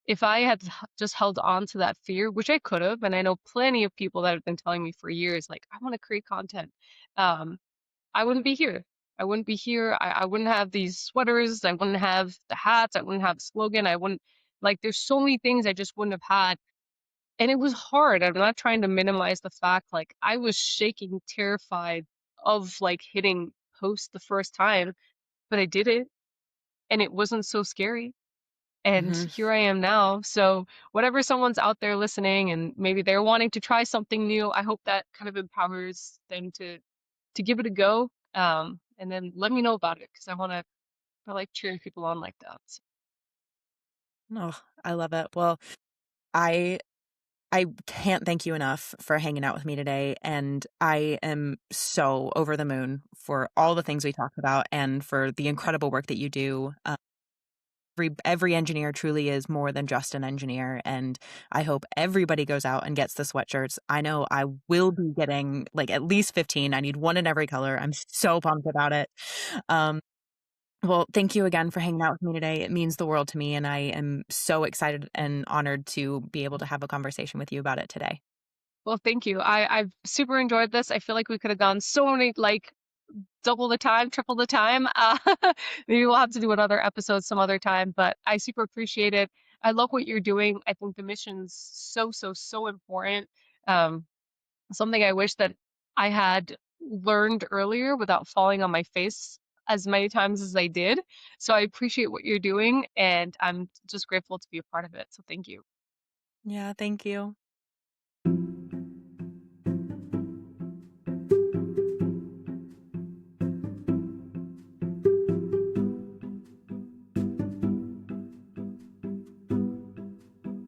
If I had just held on to that fear, which I could have, and I know plenty of people that have been telling me for years, like, I want to create content, um, I wouldn't be here. I wouldn't be here. I wouldn't have these sweaters. I wouldn't have the hats. I wouldn't have the slogan. I wouldn't, like, there's so many things I just wouldn't have had. And it was hard. I'm not trying to minimize the fact, like, I was shaking, terrified of, like, hitting post the first time, but I did it, and it wasn't so scary. And Mhm. here I am now. So whatever someone's out there listening and maybe they're wanting to try something new, I hope that kind of empowers them to give it a go. And then let me know about it because I like cheering people on like that. So, Oh, I love it. Well, I I can't thank you enough for hanging out with me today, and I am so over the moon for all the things we talked about and for the incredible work that you do. Every engineer truly is more than just an engineer, and I hope everybody goes out and gets the sweatshirts. I know I will be getting, like, at least 15. I need one in every color. I'm so pumped about it. Um, well, thank you again for hanging out with me today. It means the world to me, and I am so excited and honored to be able to have a conversation with you about it today. well, thank you. I've super enjoyed this. I feel like we could have gone so many like double the time, triple the time. Maybe we'll have to do another episode some other time, but I super appreciate it. I love what you're doing. I think the mission's so important. Um, Something I wish that I had learned earlier without falling on my face as many times as I did. So I appreciate what you're doing, and I'm just grateful to be a part of it. So thank you. Yeah, thank you.